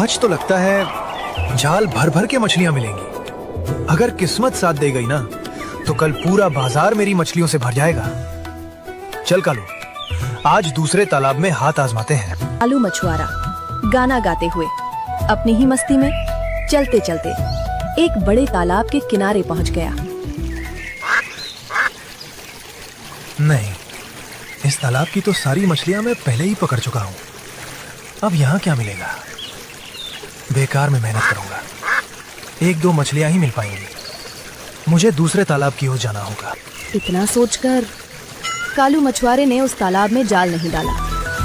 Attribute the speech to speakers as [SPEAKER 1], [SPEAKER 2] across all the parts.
[SPEAKER 1] आज तो लगता है जाल भर भर के मछलियां मिलेंगी। अगर किस्मत साथ दे गई ना तो कल पूरा बाजार मेरी मछलियों से भर जाएगा। चल कालू, आज दूसरे तालाब में हाथ आजमाते हैं।
[SPEAKER 2] कालू मछुआरा गाना गाते हुए अपनी ही मस्ती में चलते चलते एक बड़े तालाब के किनारे पहुंच गया।
[SPEAKER 1] नहीं, इस तालाब की तो सारी मछलियां मैं पहले ही पकड़ चुका हूं। अब यहाँ क्या मिलेगा? बेकार में मेहनत करूंगा, एक दो मछलियां ही मिल पाएंगी। मुझे दूसरे तालाब की ओर जाना होगा।
[SPEAKER 2] इतना सोचकर कालू मछुआरे ने उस तालाब में जाल नहीं डाला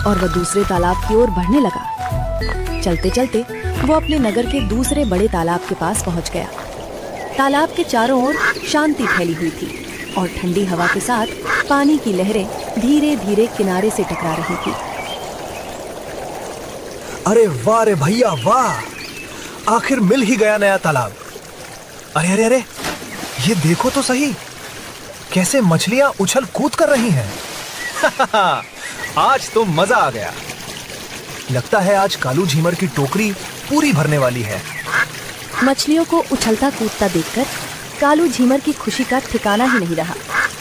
[SPEAKER 2] और वह दूसरे तालाब की ओर बढ़ने लगा। चलते चलते वो अपने नगर के दूसरे बड़े तालाब के पास पहुंच गया। तालाब के चारों ओर शांति फैली हुई थी और ठंडी हवा के साथ पानी की लहरें धीरे धीरे किनारे से टकरा रही थी।
[SPEAKER 1] अरे वाह रे भैया वाह, आखिर मिल ही गया नया तालाब। अरे अरे अरे, ये देखो तो सही, कैसे मछलियां उछल कूद कर रही हैं। आज तो मजा आ गया। लगता है आज कालू झीमर की टोकरी पूरी भरने वाली है।
[SPEAKER 2] मछलियों को उछलता कूदता देखकर कालू झीमर की खुशी का ठिकाना ही नहीं रहा।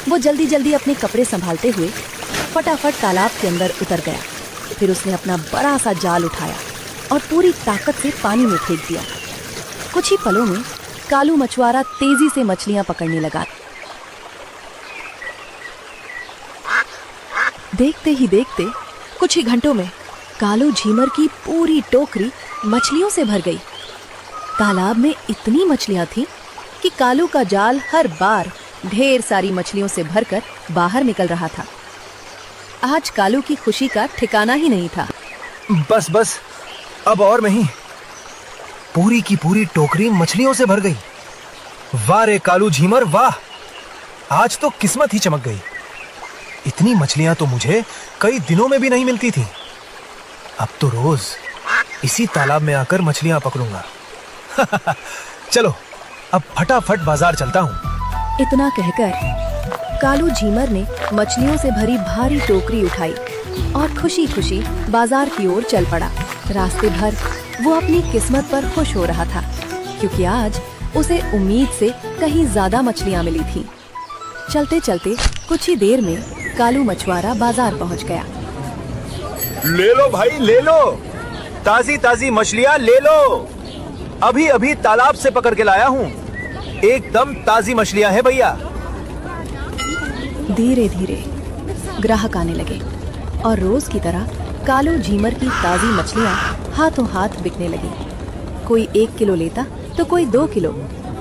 [SPEAKER 2] वो जल्दी जल्दी अपने कपड़े संभालते हुए फटाफट तालाब के अंदर उतर गया। फिर उसने अपना बड़ा सा जाल उठाया और पूरी ताकत से पानी में फेंक दिया। कुछ ही पलों में कालू मछुआरा तेजी से मछलियां पकड़ने लगा। देखते ही देखते कुछ ही घंटों में कालू झीमर की पूरी टोकरी मछलियों से भर गई। तालाब में इतनी मछलियां थीं कि कालू का जाल हर बार ढेर सारी मछलियों से भरकर बाहर निकल रहा था। आज कालू की खुशी का ठिकाना ही नहीं था।
[SPEAKER 1] बस बस, अब और नहीं। पूरी की पूरी टोकरी मछलियों से भर गई। वाह रे कालू झीमर वाह, आज तो किस्मत ही चमक गई। इतनी मछलियां तो मुझे कई दिनों में भी नहीं मिलती थी। अब तो रोज इसी तालाब में आकर मछलियां पकड़ूंगा। चलो अब फटाफट बाजार चलता हूँ।
[SPEAKER 2] इतना कहकर कालू झीमर ने मछलियों से भरी भारी टोकरी उठाई और खुशी खुशी बाजार की ओर चल पड़ा। रास्ते भर वो अपनी किस्मत पर खुश हो रहा था, क्योंकि आज उसे उम्मीद से कहीं ज्यादा मछलियां मिली थीं। चलते चलते कुछ ही देर में कालू मछुआरा बाजार पहुंच गया।
[SPEAKER 1] ले लो भाई ले लो, ताजी ताजी मछलियां ले लो। अभी अभी तालाब से पकड़ के लाया हूँ, एकदम ताजी मछलियां हैं भैया।
[SPEAKER 2] धीरे धीरे ग्राहक आने लगे और रोज की तरह कालू झीमर की ताजी मछलियां हाथों हाथ बिकने लगी। कोई 1 किलो लेता तो कोई 2 किलो।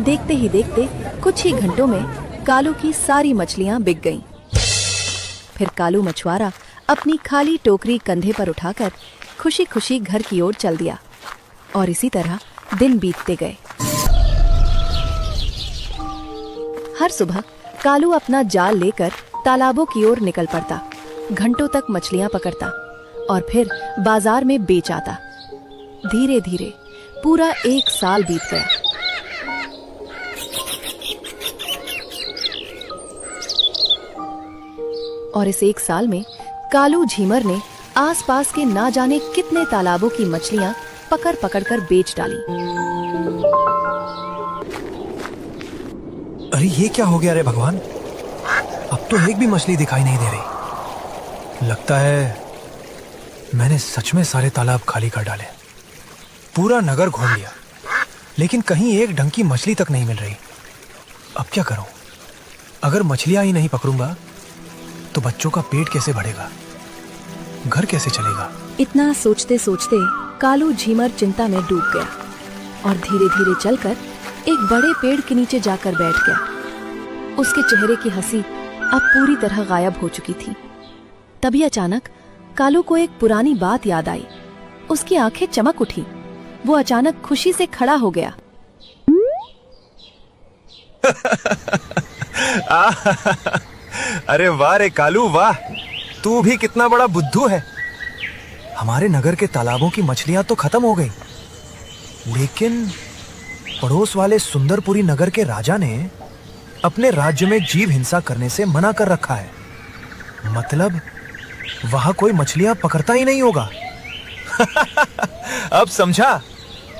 [SPEAKER 2] देखते ही देखते कुछ ही घंटों में कालू की सारी मछलियां बिक गईं। फिर कालू मछुआरा अपनी खाली टोकरी कंधे पर उठाकर खुशी खुशी घर की ओर चल दिया और इसी तरह दिन बीतते गए। हर सुबह कालू अपना जाल लेकर तालाबों की ओर निकल पड़ता, घंटों तक मछलियां पकड़ता और फिर बाजार में बेच आता। धीरे धीरे पूरा 1 साल बीत गया। और इस 1 साल में कालू झीमर ने आसपास के ना जाने कितने तालाबों की मछलियां पकड़ पकड़ कर बेच डाली।
[SPEAKER 1] अरे ये क्या हो गया रे भगवान, अब तो एक भी मछली दिखाई नहीं दे रही। लगता है मैंने सच में सारे तालाब खाली कर डाले। पूरा नगर घूम लिया, लेकिन कहीं एक ढंग की मछली तक नहीं मिल रही। अब क्या करूं? अगर मछलियां ही नहीं पकड़ूंगा तो बच्चों का पेट कैसे बढ़ेगा, घर कैसे चलेगा?
[SPEAKER 2] इतना सोचते सोचते कालू झीमर चिंता में डूब गया और धीरे धीरे चलकर एक बड़े पेड़ के नीचे जाकर बैठ गया। उसके चेहरे की हंसी अब पूरी तरह गायब हो चुकी थी। तभी अचानक कालू को एक पुरानी बात याद आई। उसकी आंखें चमक उठी। वो अचानक खुशी से खड़ा हो गया।
[SPEAKER 1] अरे वाह रे कालू वाह, तू भी कितना बड़ा बुद्धू है। हमारे नगर के तालाबों की मछलियां तो खत्म हो गई, लेकिन पड़ोस वाले सुंदरपुरी नगर के राजा ने अपने राज्य में जीव हिंसा करने से मना कर रखा है। मतलब वहां कोई मछलियां पकड़ता ही नहीं होगा। अब समझा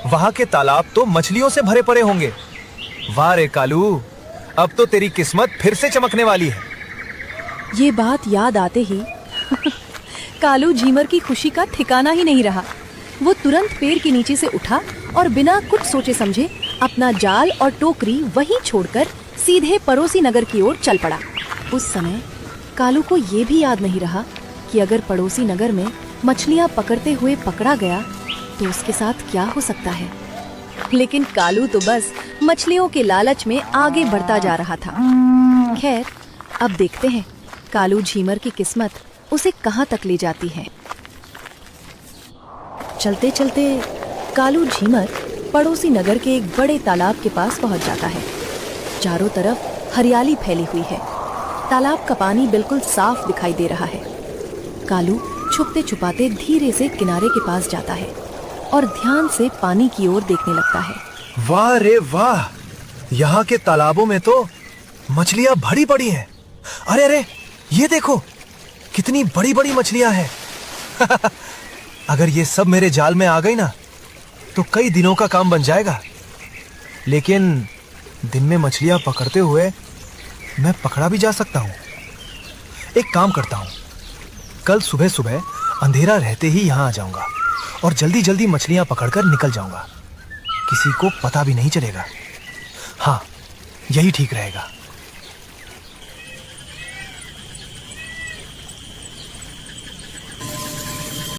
[SPEAKER 1] वहां के तालाब तो मछलियों से भरे पड़े होंगे। वाह रे कालू, अब तो तेरी किस्मत फिर से चमकने वाली है।
[SPEAKER 2] ये बात याद आते ही कालू झीमर की खुशी का ठिकाना ही नहीं रहा। वो तुरंत पेड़ के नीचे से उठा और बिना कुछ सोचे समझे अपना जाल और टोकरी वहीं छोड़कर सीधे पड़ोसी नगर की ओर चल पड़ा। उस समय कालू को ये भी याद नहीं रहा कि अगर पड़ोसी नगर में मछलियां पकड़ते हुए पकड़ा गया तो उसके साथ क्या हो सकता है। लेकिन कालू तो बस मछलियों के लालच में आगे बढ़ता जा रहा था। खैर, अब देखते हैं कालू झीमर की किस्मत उसे कहां तक ले जाती है। चलते चलते कालू झीमर पड़ोसी नगर के एक बड़े तालाब के पास पहुंच जाता है। चारों तरफ हरियाली फैली हुई है। तालाब का पानी बिल्कुल साफ दिखाई दे रहा है। कालू छुपते छुपाते धीरे से किनारे के पास जाता है और ध्यान से पानी की ओर देखने लगता है।
[SPEAKER 1] वाह रे वाह, यहाँ के तालाबों में तो मछलियां भरी पड़ी हैं। अरे अरे, ये देखो कितनी बड़ी बड़ी मछलियां हैं। अगर ये सब मेरे जाल में आ गई ना तो कई दिनों का काम बन जाएगा। लेकिन दिन में मछलियां पकड़ते हुए मैं पकड़ा भी जा सकता हूँ। एक काम करता हूँ, कल सुबह सुबह अंधेरा रहते ही यहाँ आ जाऊंगा और जल्दी जल्दी मछलियां पकड़कर निकल जाऊंगा। किसी को पता भी नहीं चलेगा। हाँ, यही ठीक रहेगा।